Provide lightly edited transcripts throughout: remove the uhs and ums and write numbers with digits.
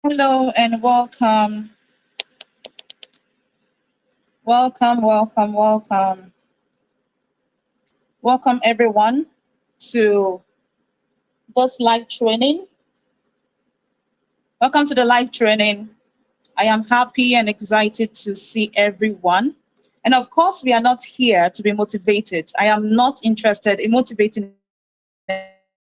Hello and welcome. Welcome, welcome, welcome. Welcome everyone to this live training. Welcome to the live training. I am happy and excited to see everyone. And of course, we are not here to be motivated. I am not interested in motivating.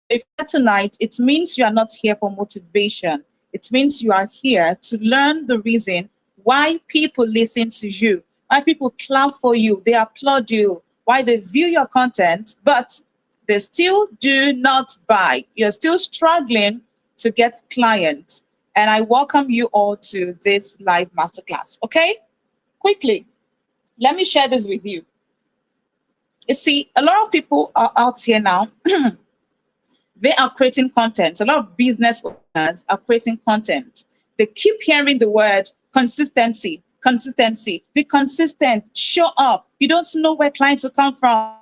If tonight, it means you are not here for motivation. It means you are here to learn the reason why people listen to you, why people clap for you, they applaud you, why they view your content, but they still do not buy. You're still struggling to get clients. And I welcome you all to this live masterclass. Okay? Quickly, let me share this with you. You see, a lot of people are out here now. They are creating content. A lot of business owners are creating content. They keep hearing the word consistency, consistency. Be consistent, show up. You don't know where clients will come from.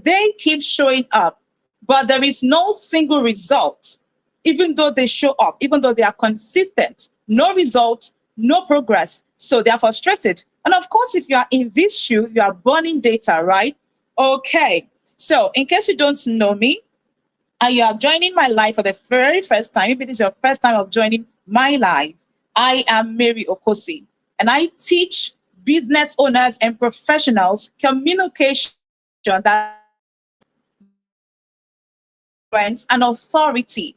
They keep showing up, but there is no single result. Even though they show up, even though they are consistent, no result, no progress. So they are frustrated. And of course, if you are in this shoe, you are burning data, right? Okay. So in case you don't know me, and you are joining my live for the very first time, maybe this is your first time of joining my live, I am Mary Okosi, and I teach business owners and professionals communication that and authority.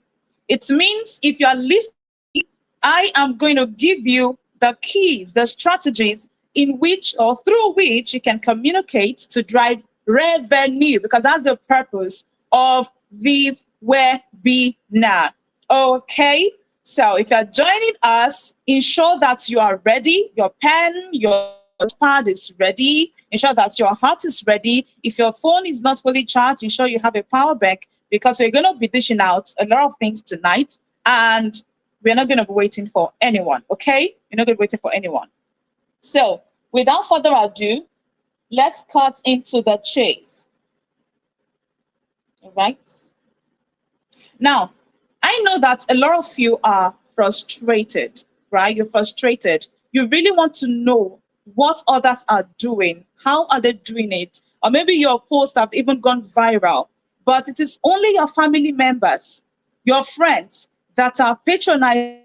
It means if you are listening, I am going to give you the keys, the strategies in which or through which you can communicate to drive revenue, because that's the purpose of this webinar. Okay, so if you're joining us, ensure that you are ready, your pen, your pad is ready, ensure that your heart is ready. If your phone is not fully charged, ensure you have a power bank, because we're going to be dishing out a lot of things tonight, and we're not going to be waiting for anyone, okay? We're not going to be waiting for anyone. So without further ado, let's cut into the chase. All right. Now, I know that a lot of you are frustrated, right? You're frustrated. You really want to know what others are doing. How are they doing it? Or maybe your posts have even gone viral, but it is only your family members, your friends that are patronizing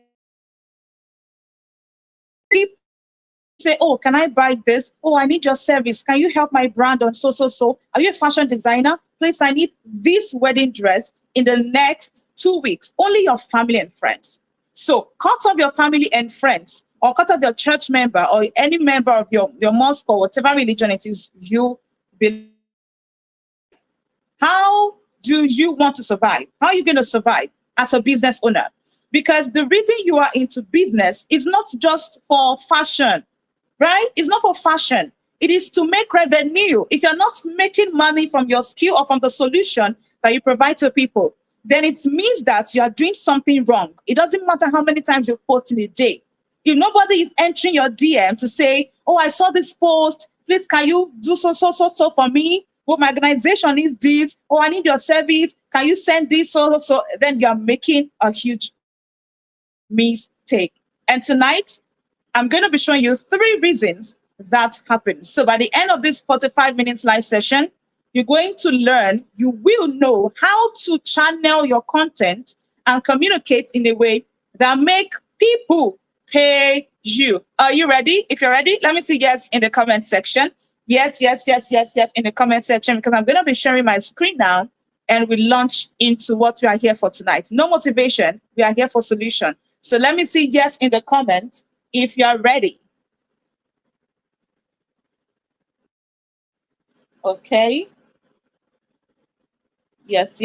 say, oh, can I buy this? Oh, I need your service. Can you help my brand on so, so, so? Are you a fashion designer? Please, I need this wedding dress in the next 2 weeks. Only your family and friends. So cut off your family and friends, or cut off your church member, or any member of your mosque, or whatever religion it is you belong. How do you want to survive? How are you going to survive as a business owner? Because the reason you are into business is not just for fashion, right? It's not for fashion. It is to make revenue. If you're not making money from your skill or from the solution that you provide to people, then it means that you are doing something wrong. It doesn't matter how many times you post in a day. If nobody is entering your DM to say, oh, I saw this post, please, can you do so for me? Oh, my organization is this. Oh, I need your service. Can you send this? So, then you're making a huge mistake. And tonight, I'm going to be showing you 3 reasons that happens. So by the end of this 45 minutes live session, you're going to learn, you will know how to channel your content and communicate in a way that make people pay you. Are you ready? If you're ready, let me see yes in the comment section. Yes in the comment section, because I'm going to be sharing my screen now and we launch into what we are here for tonight. No motivation, we are here for solution. So let me see yes in the comments if you are ready. Okay. Yes.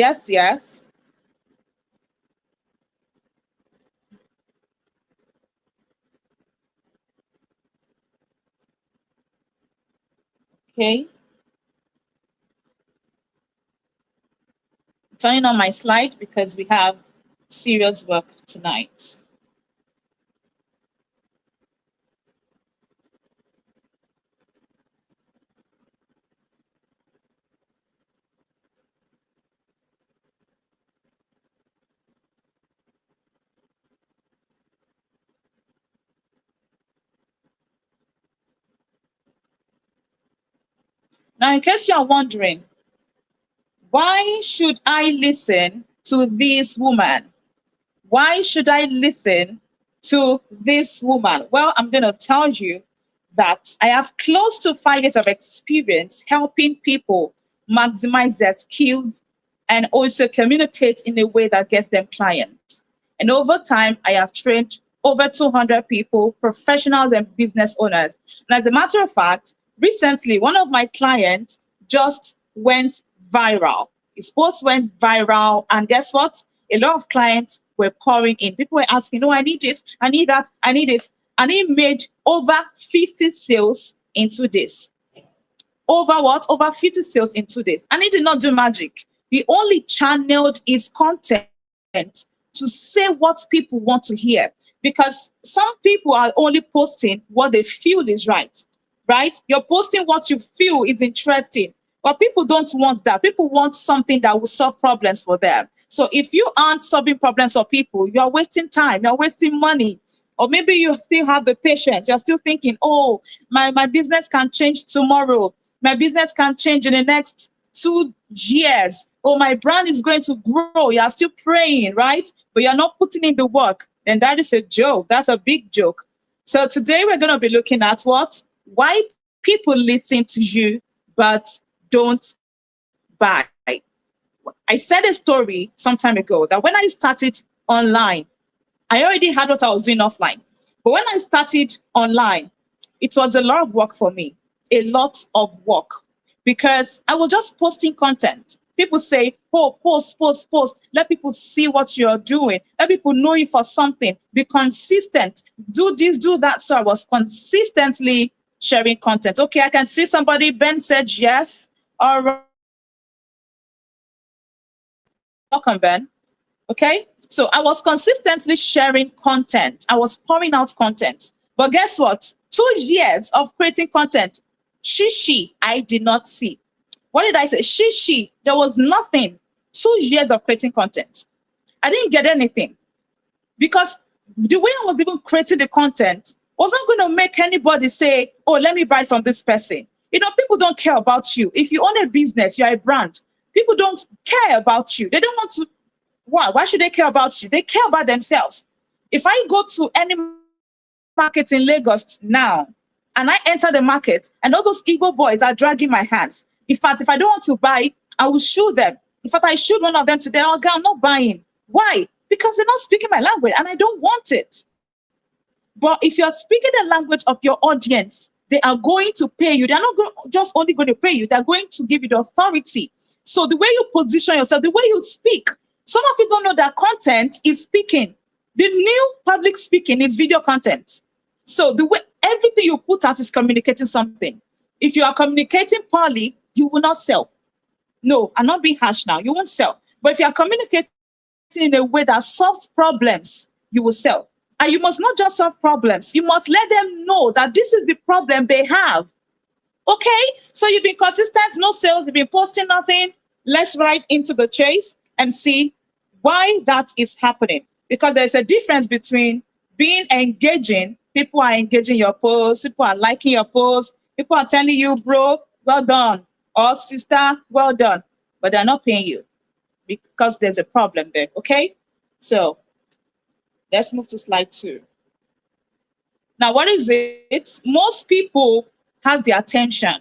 Okay. Turning on my slide because we have serious work tonight. Now, in case you're wondering, why should I listen to this woman? Why should I listen to this woman? Well, I'm going to tell you that I have close to 5 years of experience helping people maximize their skills and also communicate in a way that gets them clients. And over time, I have trained over 200 people, professionals and business owners. And as a matter of fact, recently, one of my clients just went viral. His post went viral, and guess what? A lot of clients were pouring in. People were asking, oh, I need this, I need that, I need this. And he made over 50 sales in 2 days. Over what? Over 50 sales in 2 days. And he did not do magic. He only channeled his content to say what people want to hear. Because some people are only posting what they feel is right? You're posting what you feel is interesting. But people don't want that. People want something that will solve problems for them. So if you aren't solving problems for people, you're wasting time, you're wasting money. Or maybe you still have the patience. You're still thinking, oh, my business can change tomorrow. My business can change in the next 2 years. Oh, my brand is going to grow. You're still praying, right? But you're not putting in the work. And that is a joke. That's a big joke. So today we're going to be looking at what? Why people listen to you but don't buy. I said a story some time ago that when I started online, I already had what I was doing offline. But when I started online, it was a lot of work for me, a lot of work, because I was just posting content. People say, oh, post. Let people see what you're doing. Let people know you for something. Be consistent. Do this, do that. So I was consistently sharing content. Okay, I can see somebody. Ben said yes. All right. Welcome, Ben. Okay, so I was consistently sharing content. I was pouring out content. But guess what? 2 years of creating content, I did not see. What did I say? There was nothing. 2 years of creating content. I didn't get anything because the way I was even creating the content was not going to make anybody say, oh, let me buy from this person. You know, people don't care about you. If you own a business, you're a brand. People don't care about you. They don't want to. Why should they care about you? They care about themselves. If I go to any market in Lagos now and I enter the market, and all those Igbo boys are dragging my hands. In fact, if I don't want to buy, I will shoot them. In fact, I shoot one of them today. Oh, girl, I'm not buying. Why? Because they're not speaking my language, and I don't want it. But if you're speaking the language of your audience, they are going to pay you. They're not just only going to pay you, they're going to give you the authority. So the way you position yourself, the way you speak, some of you don't know that content is speaking. The new public speaking is video content. So the way everything you put out is communicating something. If you are communicating poorly, you will not sell. No, I'm not being harsh now. You won't sell. But if you are communicating in a way that solves problems, you will sell. And you must not just solve problems. You must let them know that this is the problem they have. Okay? So you've been consistent, no sales, you've been posting nothing. Let's right into the chase and see why that is happening. Because there's a difference between being engaging. People are engaging your posts. People are liking your posts. People are telling you, bro, well done. Or sister, well done. But they're not paying you because there's a problem there. Okay? So let's move to slide 2. Now, what is it? Most people have the attention,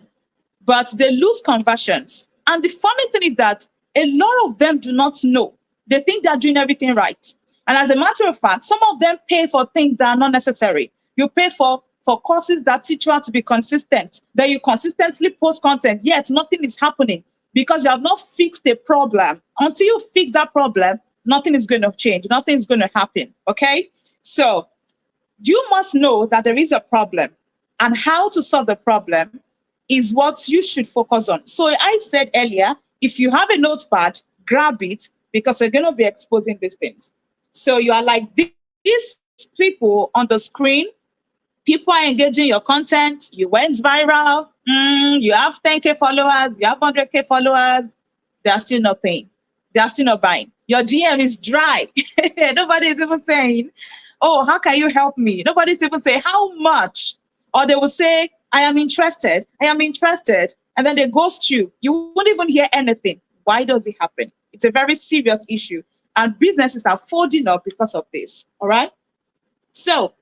but they lose conversions. And the funny thing is that a lot of them do not know. They think they're doing everything right. And as a matter of fact, some of them pay for things that are not necessary. You pay for courses that teach you how to be consistent. Then you consistently post content, yet nothing is happening because you have not fixed a problem. Until you fix that problem, nothing is going to change. Nothing is going to happen. Okay? So you must know that there is a problem, and how to solve the problem is what you should focus on. So I said earlier, if you have a notepad, grab it because we're going to be exposing these things. So you are like these people on the screen. People are engaging your content. You went viral. You have 10K followers. You have 100K followers. They are still not paying. They are still not buying. Your DM is dry. Nobody is even saying, oh, how can you help me? Nobody's even saying how much. Or they will say, I am interested. I am interested. And then they ghost you. You won't even hear anything. Why does it happen? It's a very serious issue. And businesses are folding up because of this. All right? So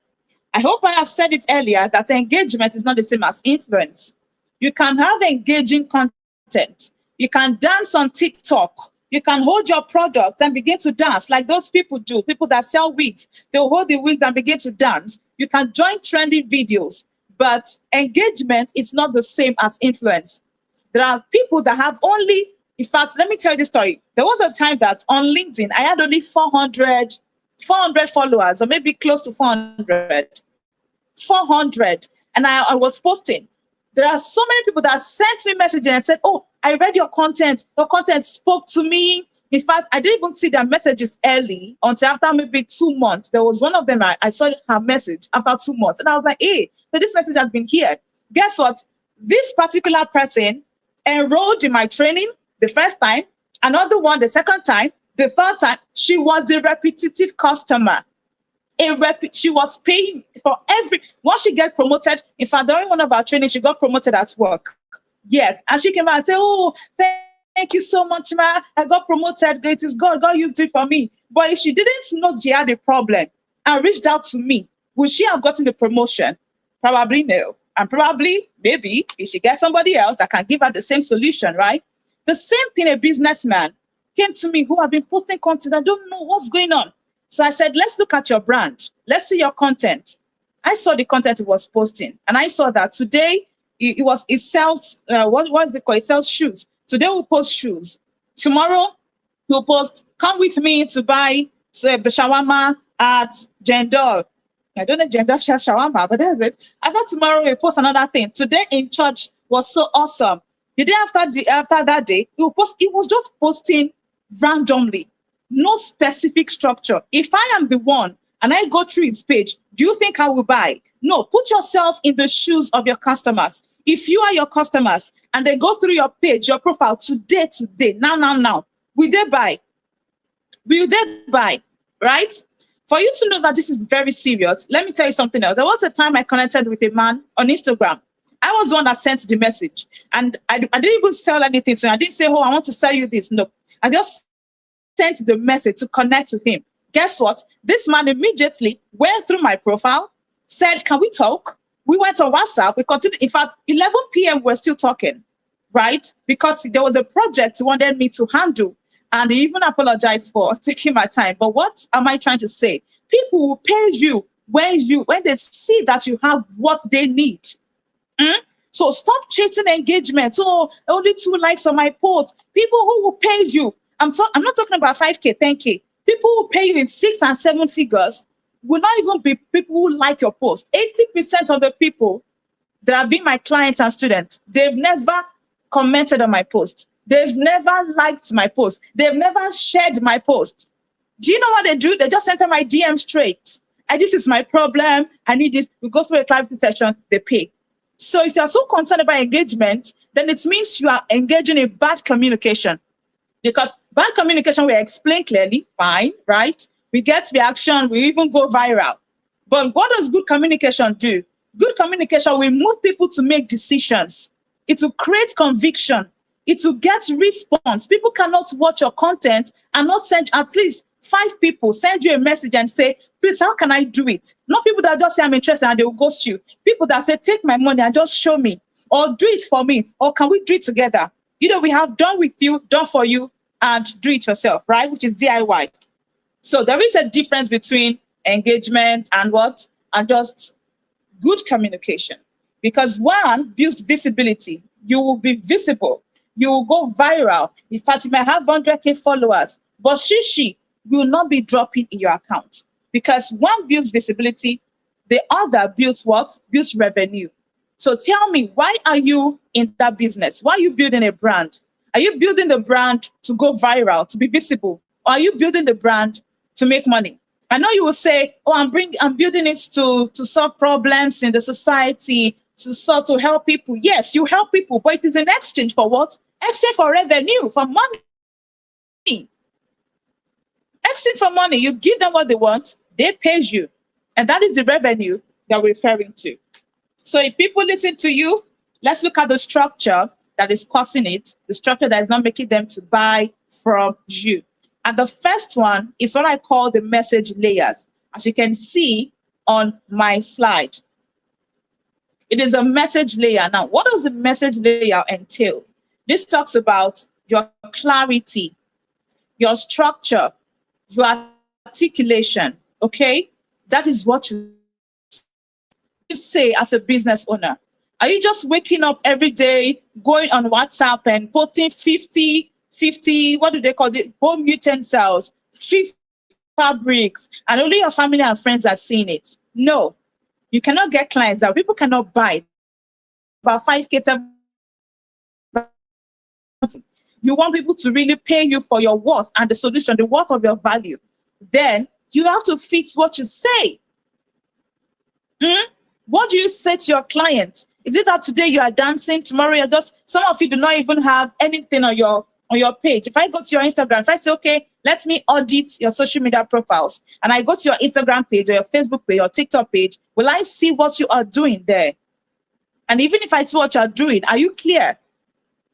I hope I have said it earlier that engagement is not the same as influence. You can have engaging content. You can dance on TikTok. You can hold your product and begin to dance like those people do. People that sell wigs, they'll hold the wigs and begin to dance. You can join trending videos, but engagement is not the same as influence. There are people that have only, in fact, let me tell you this story. There was a time that on LinkedIn, I had only 400 followers, or maybe close to 400. 400. And I was posting. There are so many people that sent me messages and said, oh, I read your content. Your content spoke to me. In fact, I didn't even see their messages early until after maybe 2 months. There was one of them, I saw her message after 2 months. And I was like, hey, so this message has been here. Guess what? This particular person enrolled in my training the first time, another one the second time, the third time. She was a repetitive customer. She was paying for once she get promoted. In fact, during one of our trainings, she got promoted at work. Yes. And she came out and said, oh, thank you so much, ma. I got promoted. It is God. God used it for me. But if she didn't know she had a problem and reached out to me, would she have gotten the promotion? Probably no. And probably, maybe, if she gets somebody else that can give her the same solution, right? The same thing, a businessman came to me who have been posting content. I don't know what's going on. So I said, let's look at your brand. Let's see your content. I saw the content it was posting. And I saw that today it sells, what is it called? It sells shoes. Today we'll post shoes. Tomorrow we'll post, come with me to buy shawarma at Jendol. I don't know Jendol shares shawarma, but that's it. I thought tomorrow we'll post another thing. Today in church was so awesome. The day after that day, it was just posting randomly. No specific structure. If I am the one and I go through his page, do you think I will buy? No, put yourself in the shoes of your customers. If you are your customers and they go through your page, your profile today, now, will they buy? Will they buy? Right? For you to know that this is very serious, let me tell you something else. There was a time I connected with a man on Instagram. I was the one that sent the message. And I didn't even sell anything. So I didn't say, oh, I want to sell you this. No, I just sent the message to connect with him. Guess what? This man immediately went through my profile, said, can we talk? We went on WhatsApp. We continued. In fact, 11 p.m. we're still talking, right? Because there was a project he wanted me to handle. And he even apologized for taking my time. But what am I trying to say? People will pay you when they see that you have what they need. Mm? So stop chasing engagement. Oh, only 2 likes on my post. People who will pay you. I'm not talking about 5K, 10K. People who pay you in 6 and 7 figures will not even be people who like your post. 80% of the people that have been my clients and students, they've never commented on my post. They've never liked my post. They've never shared my post. Do you know what they do? They just enter my DM straight. And this is my problem. I need this. We go through a clarity session. They pay. So if you're so concerned about engagement, then it means you are engaging in bad communication. Because bad communication, we explain clearly, fine, right? We get reaction, we even go viral. But what does good communication do? Good communication will move people to make decisions. It will create conviction. It will get response. People cannot watch your content and not send at least 5 people, send you a message and say, please, how can I do it? Not people that just say, I'm interested and they will ghost you. People that say, take my money and just show me, or do it for me, or can we do it together? You know, we have done with you, done for you, and do it yourself, right? Which is DIY. So there is a difference between engagement and what? And just good communication. Because one builds visibility. You will be visible. You will go viral. In fact, you may have 100K followers, but she will not be dropping in your account. Because one builds visibility, the other builds what? Builds revenue. So tell me, why are you in that business? Why are you building a brand? Are you building the brand to go viral, to be visible? Or are you building the brand to make money? I know you will say, oh, I'm building it to solve problems in the society, to help people. Yes, you help people, but it is in exchange for what? Exchange for revenue, for money. Exchange for money. You give them what they want, they pay you. And that is the revenue that we're referring to. So if people listen to you, let's look at the structure that is causing it, the structure that is not making them to buy from you. And the first one is what I call the message layers, as you can see on my slide. It is a message layer. Now, what does the message layer entail? This talks about your clarity, your structure, your articulation, okay? That is what you say as a business owner. Are you just waking up every day, going on WhatsApp and posting 50, what do they call it? Home utensils, 50 fabrics, and only your family and friends are seeing it? No, you cannot get clients that people cannot buy. About 5K, 7. You want people to really pay you for your worth and the solution, the worth of your value. Then you have to fix what you say. What do you say to your clients? Is it that today you are dancing, tomorrow you're just, some of you do not even have anything on your page. If I go to your Instagram, if I say, okay, let me audit your social media profiles, and I go to your Instagram page or your Facebook page or TikTok page, will I see what you are doing there? And even if I see what you're doing, are you clear?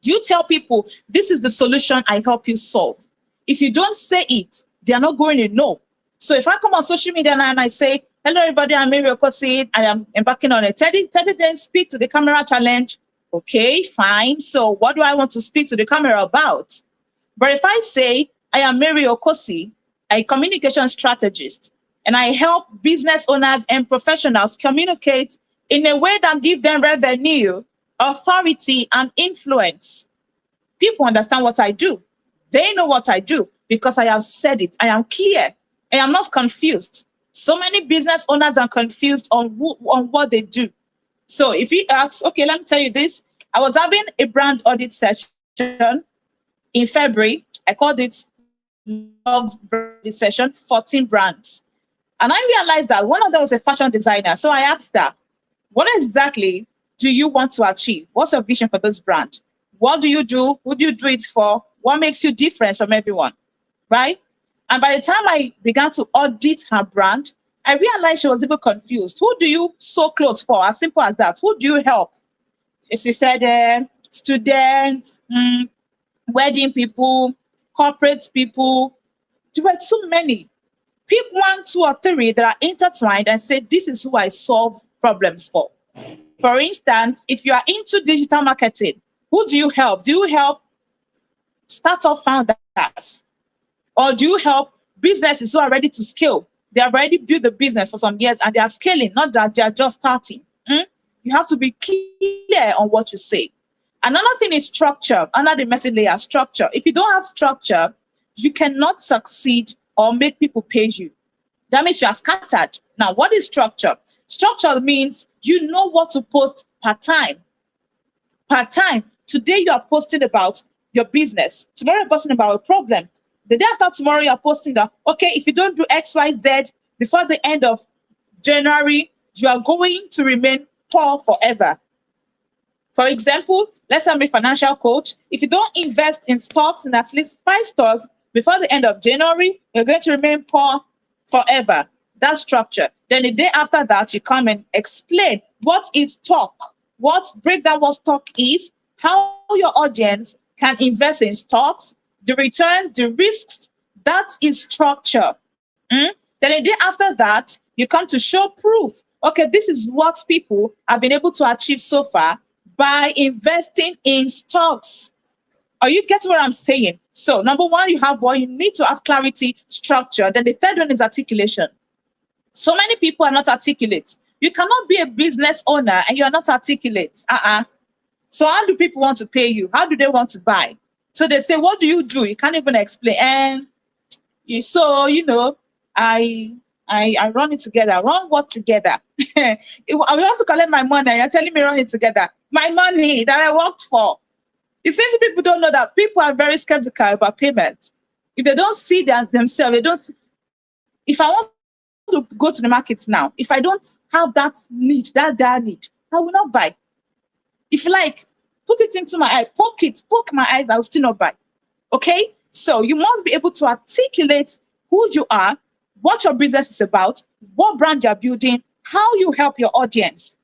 Do you tell people, this is the solution I help you solve? If you don't say it, they are not going to know. So if I come on social media and I say, hello everybody, I'm Mary Okosi, I am embarking on a 30 days speak to the camera challenge. Okay, fine. So what do I want to speak to the camera about? But if I say, I am Mary Okosi, a communication strategist, and I help business owners and professionals communicate in a way that gives them revenue, authority, and influence, people understand what I do. They know what I do because I have said it. I am clear. I am not confused. So many business owners are confused on what they do. So if you ask, okay, let me tell you this. I was having a brand audit session in February. I called it Love Brand Session, 14 brands. And I realized that one of them was a fashion designer. So I asked her, what exactly do you want to achieve? What's your vision for this brand? What do you do? Who do you do it for? What makes you different from everyone, right? And by the time I began to audit her brand, I realized she was even confused. Who do you sew clothes for? As simple as that. Who do you help? She said, students, wedding people, corporate people. There were too many. Pick 1, 2, or 3 that are intertwined and say, this is who I solve problems for. For instance, if you are into digital marketing, who do you help? Do you help startup founders? Or do you help businesses who are ready to scale? They have already built the business for some years and they are scaling, not that they are just starting. You have to be clear on what you say. Another thing is structure. Under the message layer, structure. If you don't have structure, you cannot succeed or make people pay you. That means you are scattered. Now, what is structure? Structure means you know what to post per time. Per time. Today you are posting about your business. Tomorrow you're posting about a problem. The day after tomorrow you're posting that, okay, if you don't do X, Y, Z before the end of January, you are going to remain poor forever. For example, let's say I'm a financial coach. If you don't invest in stocks, in at least 5 stocks before the end of January, you're going to remain poor forever. That's structure. Then the day after that, you come and explain what is stock, break down what stock is, how your audience can invest in stocks, the returns, the risks. That is structure. Then the day after that, you come to show proof. Okay, this is what people have been able to achieve so far by investing in stocks. Are you getting what I'm saying? So number one, you need to have clarity, structure. Then the third one is articulation. So many people are not articulate. You cannot be a business owner and you're not articulate. So how do people want to pay you? How do they want to buy? So they say, what do? You can't even explain. And I run it together. Run what together? I want to collect my money and you're telling me run it together. My money that I worked for. It seems people don't know that people are very skeptical about payment. If they don't see themselves, they don't. If I want to go to the markets now, if I don't have that need, that need, I will not buy. If you like, put it into my eye, poke my eyes, I will still not buy. Okay? So you must be able to articulate who you are, what your business is about, what brand you're building, how you help your audience.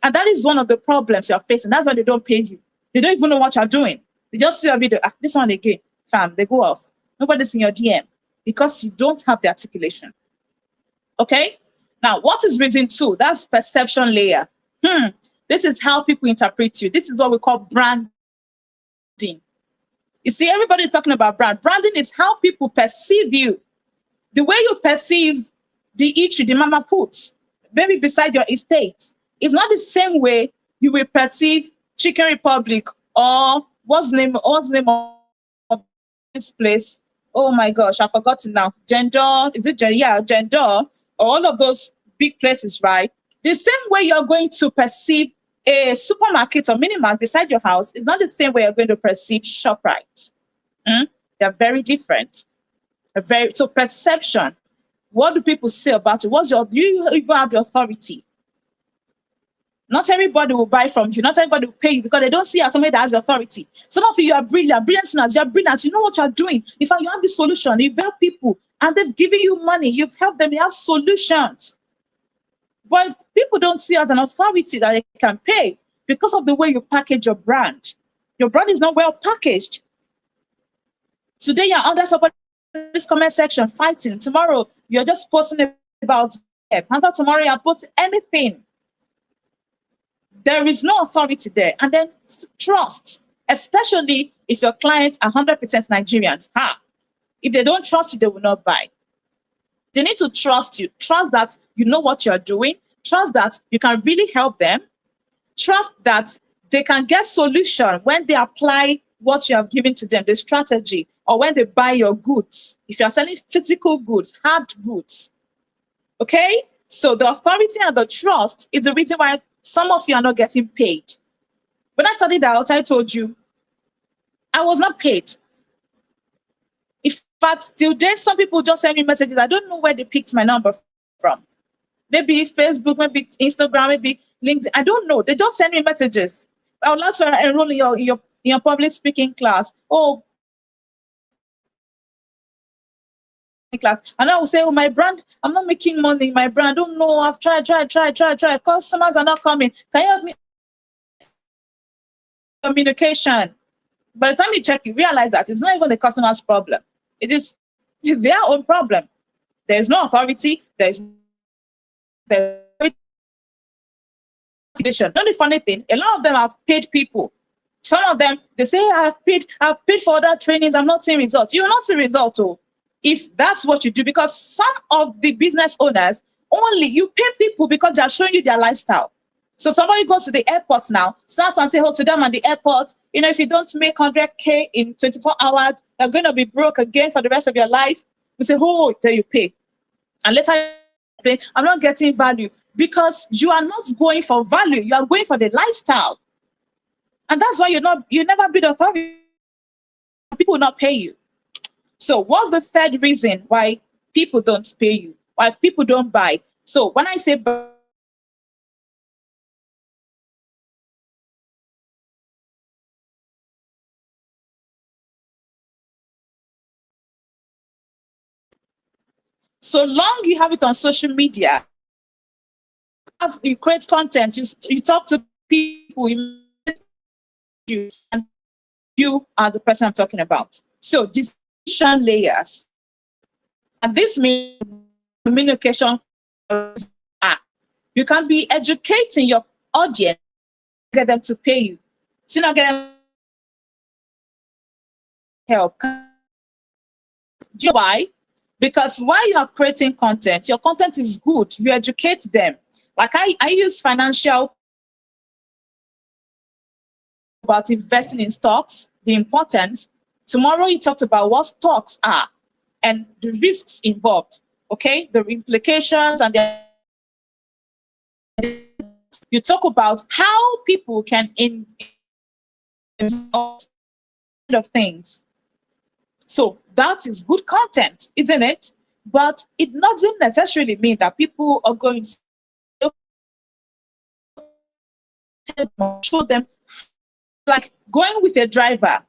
And that is one of the problems you're facing. That's why they don't pay you. They don't even know what you're doing. They just see a video, this one again, fam, they go off. Nobody's in your DM because you don't have the articulation. Okay? Now, what is reason 2? That's perception layer. This is how people interpret you. This is what we call branding. You see, everybody's talking about brand. Branding is how people perceive you. The way you perceive the issue, the mama puts, maybe beside your estate, is not the same way you will perceive Chicken Republic or what's the name of this place? Oh my gosh, I've forgotten now. Gender, is it Gender? Yeah, Gender, all of those big places, right? The same way you're going to perceive a supermarket or mini mart beside your house is not the same way you're going to perceive ShopRite. They're very different. So perception. What do people say about you? Do you even have the authority? Not everybody will buy from you. Not everybody will pay you because they don't see you as somebody that has authority. Some of you are brilliant, you're brilliant. You know what you're doing. In fact, you have the solution. You've helped people and they've given you money. You've helped them. You have solutions. But people don't see you as an authority that they can pay because of the way you package your brand. Your brand is not well packaged. Today, you're under somebody's comment section fighting. Tomorrow, you're just posting about it. After tomorrow, you're posting anything. There is no authority there. And then trust, especially if your clients are 100% Nigerians. If they don't trust you, they will not buy. They need to trust you. Trust that you know what you're doing. Trust that you can really help them. Trust that they can get solution when they apply what you have given to them, the strategy, or when they buy your goods. If you're selling physical goods, hard goods. Okay? So the authority and the trust is the reason why some of you are not getting paid. When I started out, I told you, I was not paid. In fact, till then, some people just send me messages. I don't know where they picked my number from. Maybe Facebook, maybe Instagram, maybe LinkedIn. I don't know. They just send me messages. I would like to enroll in your public speaking class. Class. And I will say, my brand, I'm not making money. My brand, I don't know. I've tried. Customers are not coming. Can you help me? Communication. By the time you check, you realize that it's not even the customer's problem. It is their own problem. There is no authority. There is motivation. Not the funny thing, a lot of them have paid people. Some of them, they say, I've paid for other trainings, I'm not seeing results. You will not see results, oh, if that's what you do, because some of the business owners, only you pay people because they are showing you their lifestyle. So somebody goes to the airport now, starts and say, oh, to them at the airport, if you don't make 100K in 24 hours, you're going to be broke again for the rest of your life. You say, oh, there you pay. And later, I'm not getting value, because you are not going for value. You are going for the lifestyle. And that's why you never build authority. People will not pay you. So what's the third reason why people don't pay you? Why people don't buy? So when I say buy, so long you have it on social media, you create content, you talk to people, and you are the person I'm talking about. So decision layers, and this means communication. You can be educating your audience, get them to pay you. So you're not getting help. Do you know why? Because while you are creating content, your content is good. You educate them. Like I use financial about investing in stocks, the importance. Tomorrow you talked about what stocks are and the risks involved. Okay, the implications and you talk about how people can invest of things. So that is good content, isn't it? But it doesn't necessarily mean that people are going to show them, like going with a driver.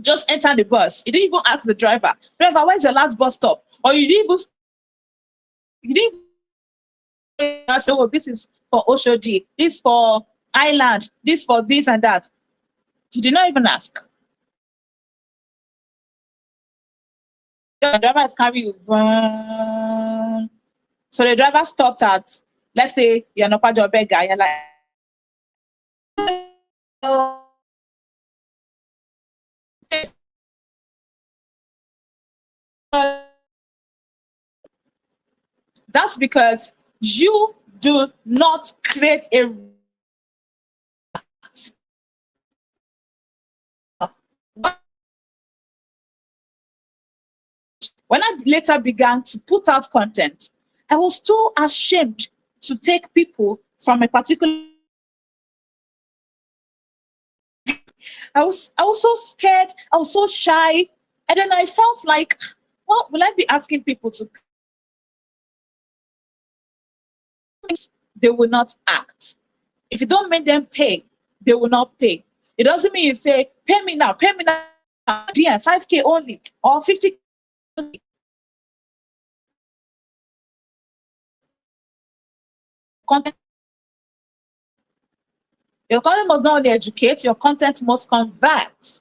Just enter the bus. You didn't even ask the driver, where's your last bus stop? Or you didn't say, oh, this is for Oshodi, this for Island, this for this and that. You did not even ask. The driver is carrying you. So the driver stopped at, let's say you're not part of a beggar, you're like, oh, that's because you do not create a when I later began to put out content, I was too ashamed to take people from a particular. I was so scared, I was so shy. And then I felt like, well, will I be asking people to, they will not act. If you don't make them pay, they will not pay. It doesn't mean you say, pay me now, 5K only, or 50 content. Your content must not only educate, your content must convert.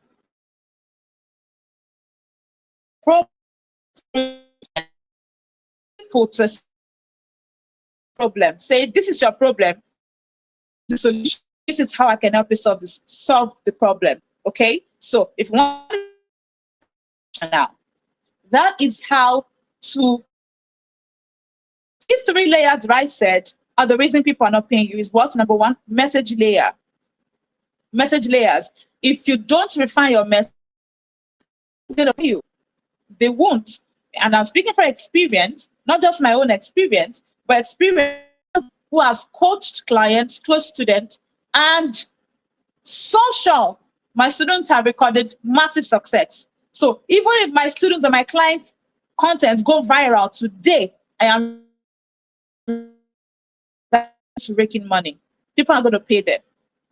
Problem. Say, this is your problem. The solution. This is how I can help you solve the problem. Okay. So if you want now, that is how to. The 3 layers that I said are the reason people are not paying you is what? Number 1, message layer. Message layers. If you don't refine your message, it's going to pay you. They won't. And I'm speaking from experience, not just my own experience, but experience who has coached clients, close students, and social. My students have recorded massive success. So even if my students or my clients' content go viral today, I am raking money. People are going to pay them.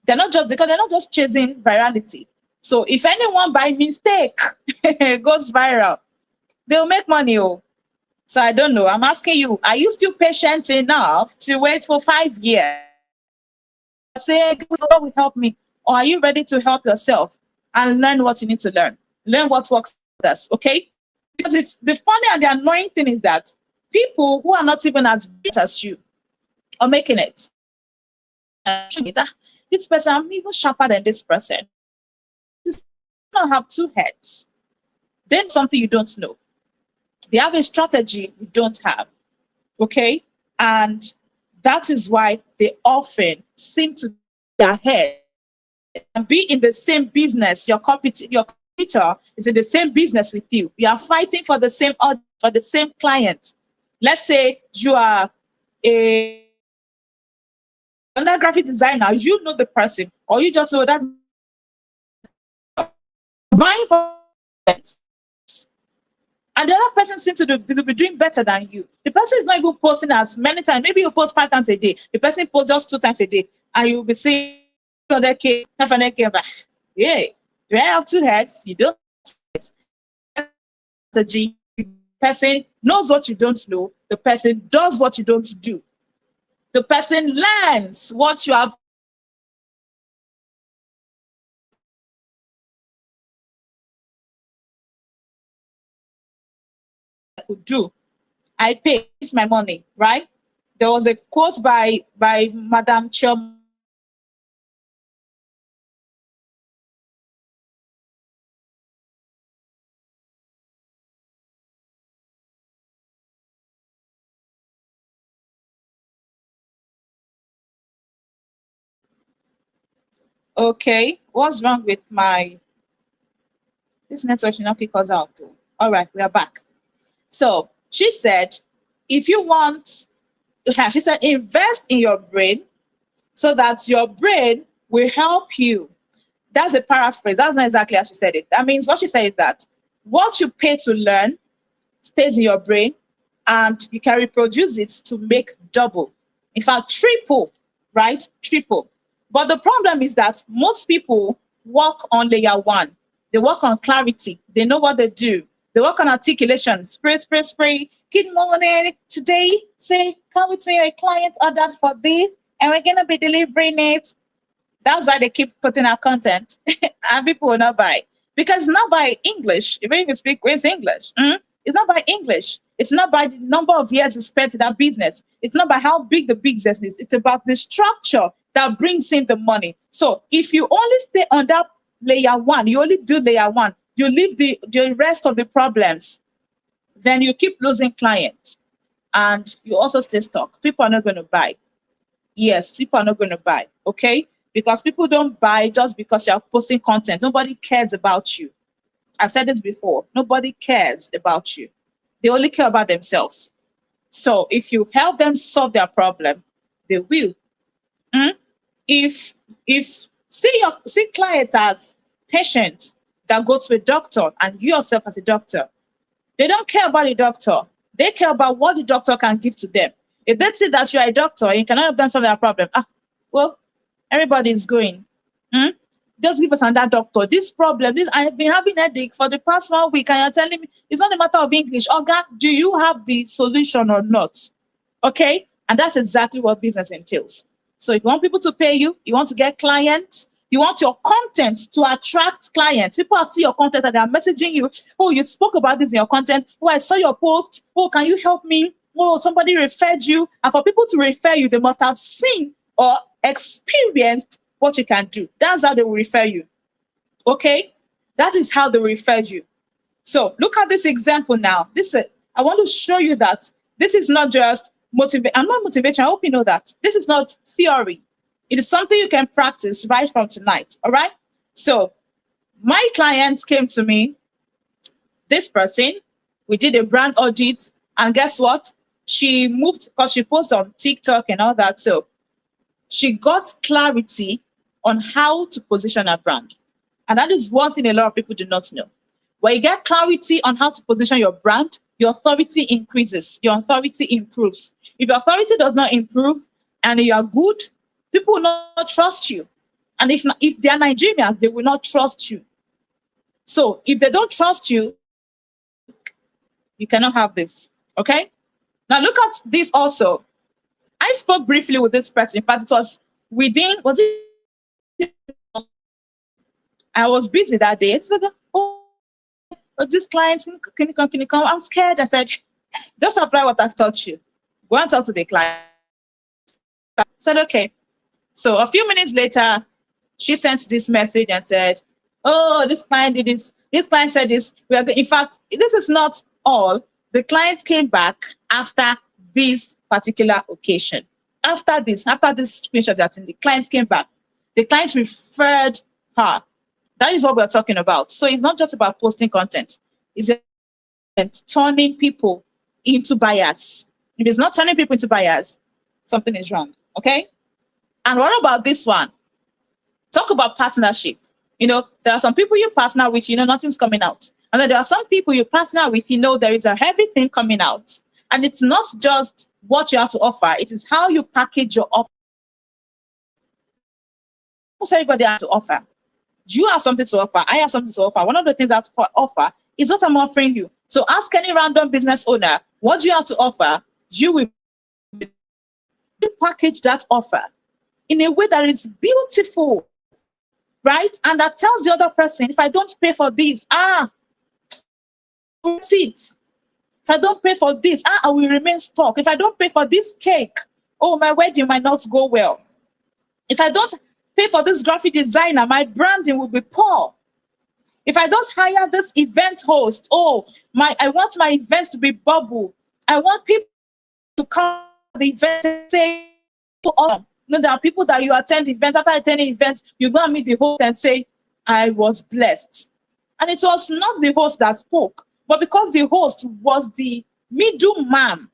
They're not just chasing virality. So if anyone by mistake goes viral, they'll make money. Oh. So I don't know. I'm asking you, are you still patient enough to wait for 5 years? Say, God will help me. Or are you ready to help yourself and learn what you need to learn? Learn what works for us, okay? Because if the funny and the annoying thing is that people who are not even as great as you are making it. This person, I'm even sharper than this person. This don't have two heads. Then something you don't know. They have a strategy you don't have. Okay? And that is why they often seem to be ahead and be in the same business. Your competitor is in the same business with you. You are fighting for the same audience, for the same client. Let's say you are a another graphic designer, you know the person, or you just know that's vying for it. And the other person seems to be doing better than you. The person is not even posting as many times. Maybe you post 5 times a day. The person posts just 2 times a day. And you'll be seeing 100K, 500K. Yeah, do I have 2 heads? You don't. The person knows what you don't know. The person does what you don't do. The person learns what you have could do. I pay. It's my money, right? There was a quote by Madame Chom. Okay, what's wrong with my this network should not kick us out too. All right, we are back. So she said, if you want, she said, invest in your brain so that your brain will help you. That's a paraphrase. That's not exactly how she said it. That means what she said is that what you pay to learn stays in your brain and you can reproduce it to make double. In fact, triple, right? Triple. But the problem is that most people work on layer 1. They work on clarity. They know what they do. They work on articulation. Spray, spray, spray. Good morning. Today, say, come with me, a client ordered for this, and we're going to be delivering it. That's why they keep putting out content, and people will not buy. Because it's not by English. Even if you speak with English, it's not by English. It's not by the number of years you spent in that business. It's not by how big the business is. It's about the structure that brings in the money. So if you only stay on that layer 1, you only do layer 1, you leave the rest of the problems, then you keep losing clients. And you also stay stuck. People are not going to buy. Yes, people are not going to buy. Okay? Because people don't buy just because you're posting content. Nobody cares about you. I've said this before. Nobody cares about you. They only care about themselves. So if you help them solve their problem, they will. Mm? If see clients as patients that go to a doctor and you yourself as a doctor, they don't care about the doctor. They care about what the doctor can give to them. If they see that you're a doctor and you cannot help them solve their problem, well, everybody is going. Hmm? Just give us another doctor. This problem, this I've been having headache for the past 1 week, and you're telling me it's not a matter of English. Okay, do you have the solution or not? Okay, and that's exactly what business entails. So if you want people to pay you, you want to get clients, you want your content to attract clients. People see your content and they're messaging you. Oh, you spoke about this in your content. Oh, I saw your post. Oh, can you help me? Oh, somebody referred you. And for people to refer you, they must have seen or experienced what you can do. That's how they will refer you. Okay? That is how they refer you. So look at this example now. I want to show you that this is not just motivation. I'm not motivation. I hope you know that. This is not theory. It is something you can practice right from tonight. All right? So my client came to me, this person, we did a brand audit, and guess what? She moved because she posts on TikTok and all that. So she got clarity on how to position her brand. And that is one thing a lot of people do not know. When you get clarity on how to position your brand, your authority increases, your authority improves. If your authority does not improve and you are good, people will not trust you. And if they are Nigerians, they will not trust you. So if they don't trust you, you cannot have this. Okay? Now look at this also. I spoke briefly with this person. In fact, it was was it? I was busy that day. It's like, oh, this client, can you come? Can you come? I'm scared. I said, just apply what I've taught you. Go and talk to the client. I said, okay. So a few minutes later, she sent this message and said, "Oh, this client did this. This client said this. We are in fact, this is not all. The client came back after this particular occasion. After this screenshot that's in the client came back. The client referred her. That is what we're talking about. So it's not just about posting content. It's turning people into buyers. If it's not turning people into buyers, something is wrong. Okay? And what about this one? Talk about partnership. You know, there are some people you partner with, you know, nothing's coming out. And then there are some people you partner with, you know, there is a heavy thing coming out. And it's not just what you have to offer, it is how you package your offer. Almost everybody has to offer. You have something to offer. I have something to offer. One of the things I have to offer is what I'm offering you. So ask any random business owner, what do you have to offer? You will package that offer in a way that is beautiful, right? And that tells the other person, if I don't pay for this, receipts. If I don't pay for this, I will remain stuck. If I don't pay for this cake, oh, my wedding might not go well. If I don't pay for this graphic designer, my branding will be poor. If I don't hire this event host, I want my events to be bubble. I want people to come to the event and say, no, there are people that you attend events, after attending events, you go and meet the host and say, I was blessed. And it was not the host that spoke, but because the host was the middleman,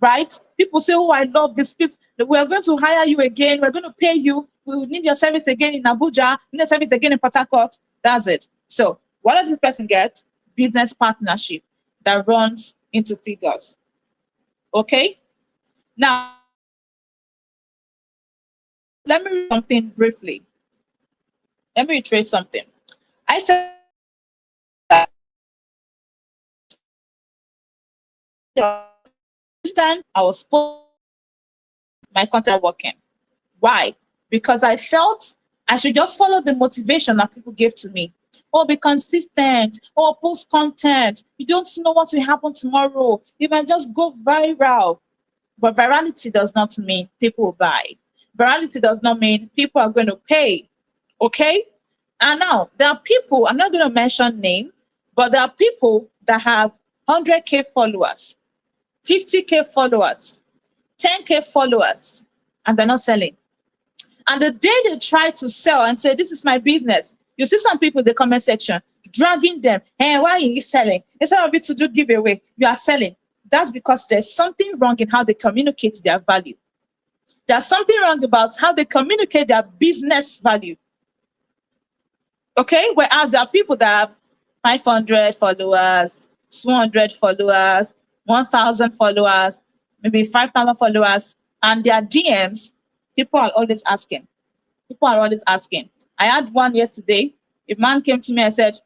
right? People say, oh, I love this piece. We're going to hire you again. We're going to pay you. We will need your service again in Abuja. We need your service again in Port Harcourt. That's it. So what does this person get? Business partnership that runs into figures. Okay? Now, let me read something briefly. Let me retrace something. I said this time I was my content working. Why? Because I felt I should just follow the motivation that people gave to me. Oh, be consistent. Oh, post content. You don't know what will happen tomorrow. You might just go viral. But virality does not mean people will buy. Virality does not mean people are going to pay. Okay? And now, there are people, I'm not going to mention name, but there are people that have 100K followers, 50K followers, 10K followers, and they're not selling. And the day they try to sell and say, this is my business, you see some people in the comment section dragging them. Hey, why are you selling? Instead of it to do giveaway, you are selling. That's because there's something wrong in how they communicate their value. There's something wrong about how they communicate their business value. Okay? Whereas there are people that have 500 followers, 200 followers, 1,000 followers, maybe 5,000 followers, and their DMs, people are always asking. People are always asking. I had one yesterday. A man came to me and said,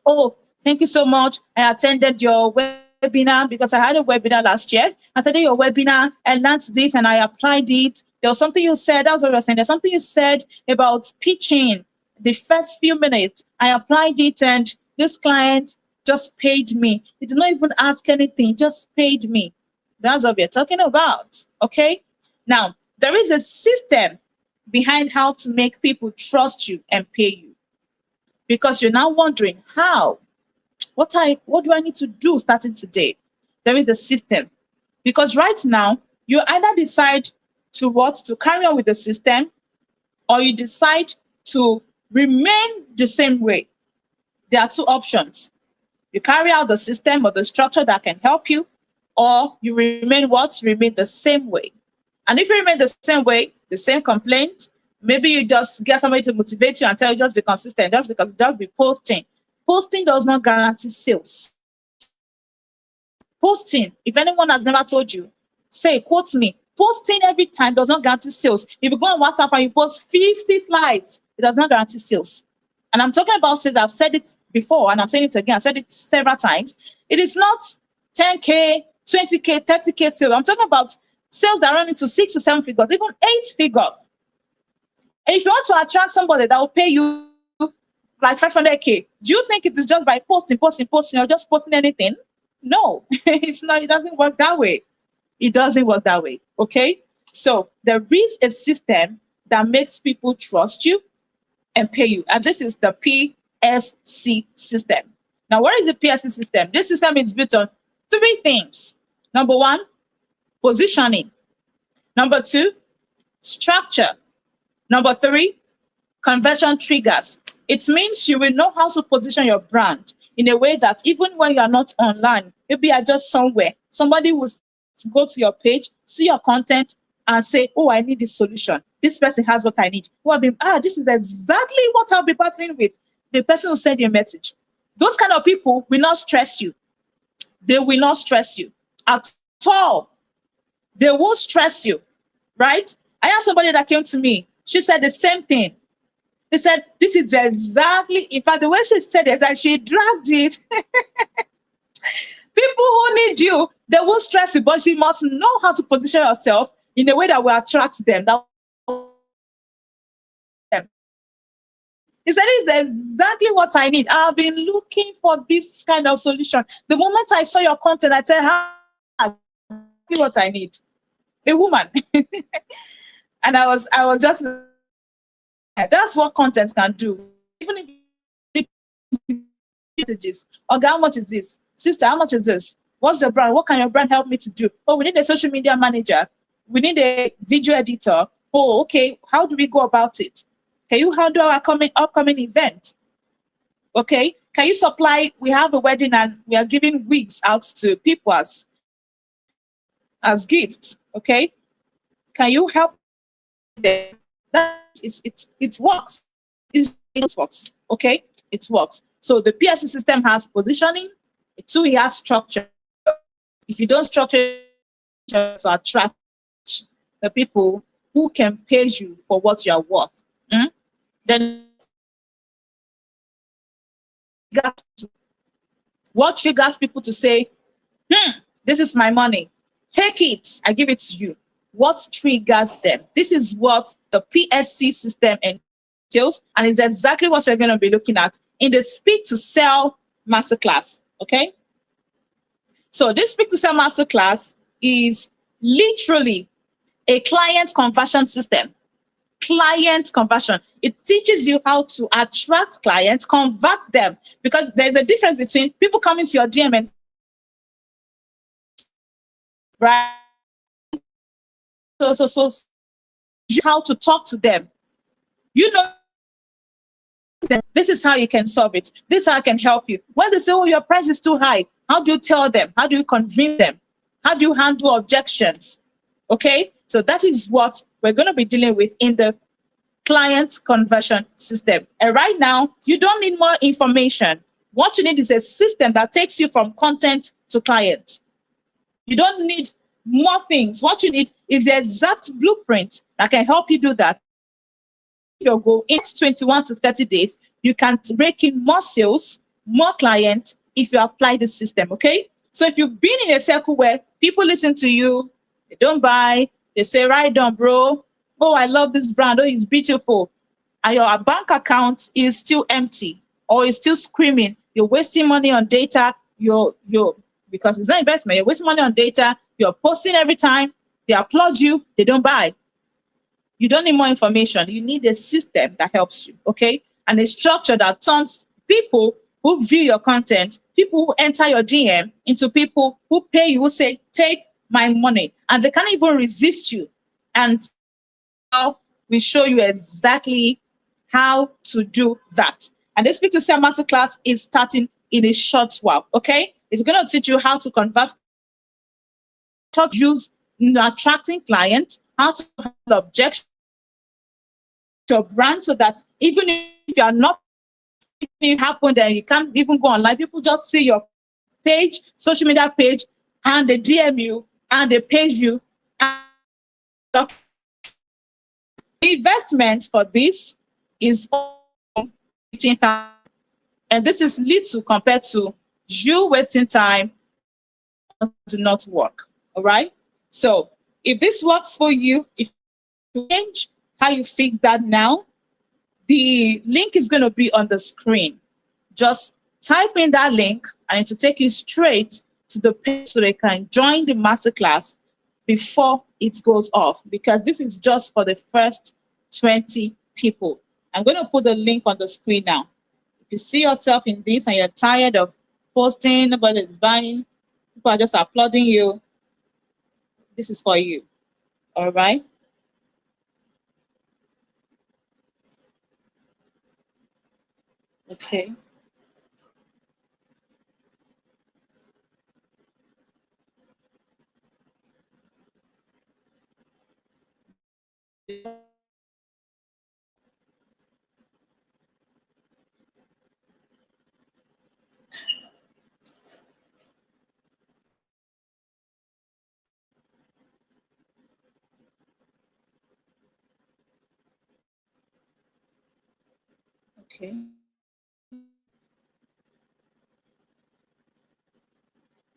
oh, thank you so much. I attended your webinar because I had a webinar last year. I attended your webinar and learned this and I applied it. There was something you said, that's what I was saying. There's something you said about pitching the first few minutes. I applied it and this client just paid me. He did not even ask anything, just paid me. That's what we're talking about, okay? Now, there is a system behind how to make people trust you and pay you. Because you're now wondering, how? What do I need to do starting today? There is a system. Because right now, you either decide to carry on with the system, or you decide to remain the same way. There are two options. You carry out the system or the structure that can help you, or you remain what? Remain the same way. And if you remain the same way, the same complaint, maybe you just get somebody to motivate you and tell you just be consistent, just be posting. Posting does not guarantee sales. Posting, if anyone has never told you, say, quote me, posting every time does not guarantee sales. If you go on WhatsApp and you post 50 slides, it does not guarantee sales. And I'm talking about sales. I've said it before and I'm saying it again. I've said it several times. It is not 10K, 20K, 30K sales. I'm talking about sales that run into 6 to 7 figures, even 8 figures. And if you want to attract somebody that will pay you like 500K, do you think it is just by posting, or just posting anything? No, it's not. It doesn't work that way. It doesn't work that way. Okay. So there is a system that makes people trust you and pay you. And this is the PSC system. Now, what is the PSC system? This system is built on three things. Number one, positioning. Number two, structure. Number three, conversion triggers. It means you will know how to position your brand in a way that even when you are not online, maybe you're just somewhere, somebody will go to your page, see your content, and say, oh, I need this solution. This person has what I need. This is exactly what I'll be battling with. The person will send you a message. Those kind of people will not stress you. They will not stress you at all. They won't stress you, right? I had somebody that came to me. She said the same thing. He said, this is exactly, in fact, the way she said it, and she dragged it. People who need you, they won't stress you, but you must know how to position yourself in a way that will attract them. He said, it's exactly what I need. I've been looking for this kind of solution. The moment I saw your content, I said, what I need. A woman. And I was just, that's what content can do. Even if messages, okay, how much is this? Sister, how much is this? What's your brand? What can your brand help me to do? Oh, we need a social media manager. We need a video editor. Oh, okay. How do we go about it? Can you handle our upcoming event? Okay. Can you supply? We have a wedding and we are giving wigs out to people as gifts. Okay. Can you help them? It works. It works. Okay. It works. So the PSC system has positioning. Two, it has structure. If you don't structure to attract the people who can pay you for what you are worth, then what triggers people to say, this is my money, take it, I give it to you. What triggers them? This is what the PSC system entails, and is exactly what we're going to be looking at in the Speak to Sell Masterclass. Okay, so this Speak to Sell Masterclass is literally a client conversion system. Client conversion. It teaches you how to attract clients, convert them, because there's a difference between people coming to your DM and right. So how to talk to them. You know, this is how you can solve it. This is how I can help you. When they say, oh, your price is too high, how do you tell them? How do you convince them? How do you handle objections? Okay, so that is what we're going to be dealing with in the client conversion system. And right now, you don't need more information. What you need is a system that takes you from content to client. You don't need more things. What you need is the exact blueprint that can help you do that. Your goal in 21 to 30 days, you can break in more sales, more clients if you apply the system. Okay, so if you've been in a circle where people listen to you, they don't buy, they say, right on, bro, oh, I love this brand, oh, it's beautiful, and your bank account is still empty or is still screaming, you're wasting money on data, because it's not investment, you're wasting money on data, you're posting every time, they applaud you, they don't buy. You don't need more information. You need a system that helps you, okay? And a structure that turns people who view your content, people who enter your DM, into people who pay you, who say, take my money. And they can't even resist you. And now we show you exactly how to do that. And this Speak to Sell Masterclass is starting in a short while, okay? It's going to teach you how to convert, how to use attracting clients, how to handle objections to your brand, so that even if you are not, if it happened and you can't even go online, people just see your page, social media page, and they DM you and they page you. And the investment for this is $15,000, and this is little compared to you wasting time to not work. All right. So if this works for you, if you change how you fix that now, the link is going to be on the screen. Just type in that link and it will take you straight to the page so they can join the masterclass before it goes off, because this is just for the first 20 people. I'm going to put the link on the screen now. If you see yourself in this and you're tired of posting, nobody is buying, people are just applauding you, this is for you. All right. Okay. Okay.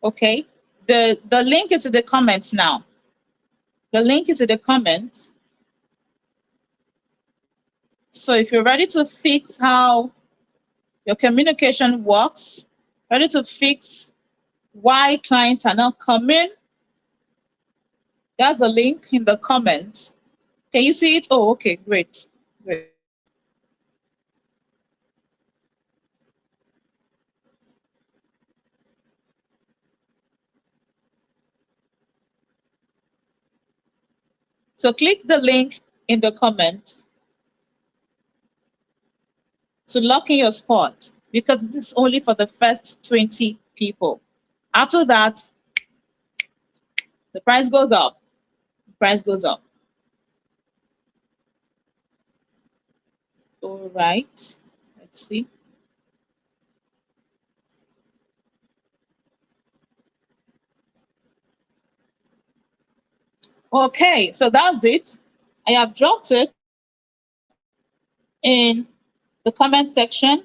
Okay. The link is in the comments now. The link is in the comments. So if you're ready to fix how your communication works, ready to fix why clients are not coming, there's a link in the comments. Can you see it? Oh, okay, great. Great. So click the link in the comments to lock in your spot because this is only for the first 20 people. After that, the price goes up. The price goes up. All right. Let's see. Okay, so that's it. I have dropped it in the comment section.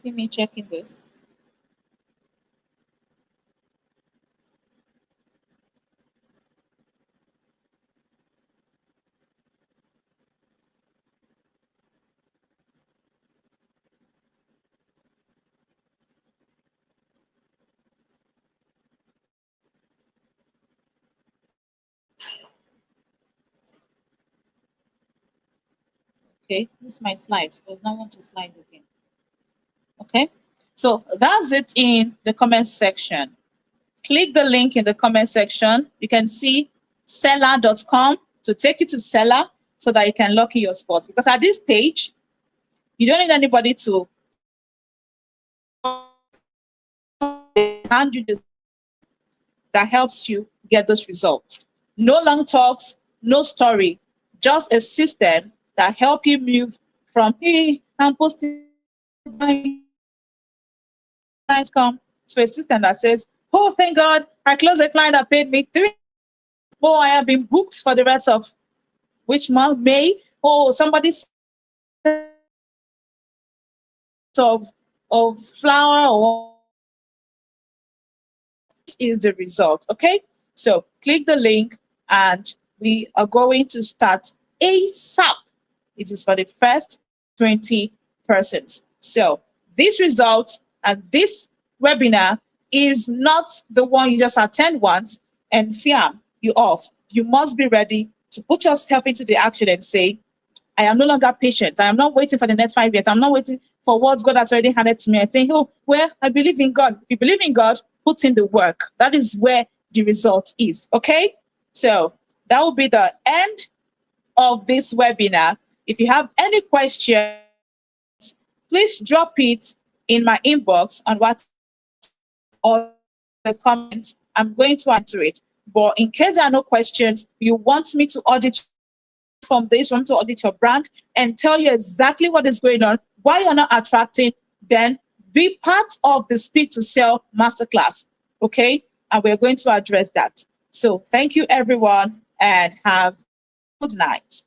See me checking this. Okay, this is my slides. Does not want to slide again. Okay, so that's it in the comment section. Click the link in the comment section. You can see seller.com to take you to seller so that you can lock in your spots. Because at this stage, you don't need anybody to hand you this that helps you get those results. No long talks, no story, just a system that help you move from, hey, I'm posting clients come to a system that says, oh, thank God, I closed a client that paid me 3. Oh, I have been booked for the rest of which month? May. Oh, somebody of flour or this is the result. Okay, so click the link and we are going to start ASAP. It is for the first 20 persons. So this result and this webinar is not the one you just attend once and fiam, you off. You must be ready to put yourself into the action and say, I am no longer patient. I am not waiting for the next 5 years. I'm not waiting for what God has already handed to me and saying, oh, well, I believe in God. If you believe in God, put in the work. That is where the result is. Okay? So that will be the end of this webinar. If you have any questions, please drop it in my inbox on WhatsApp or the comments. I'm going to answer it. But in case there are no questions, you want me to audit from this, want to audit your brand and tell you exactly what is going on, why you're not attracting, then be part of the Speak to Sell Masterclass. Okay? And we're going to address that. So thank you, everyone, and have a good night.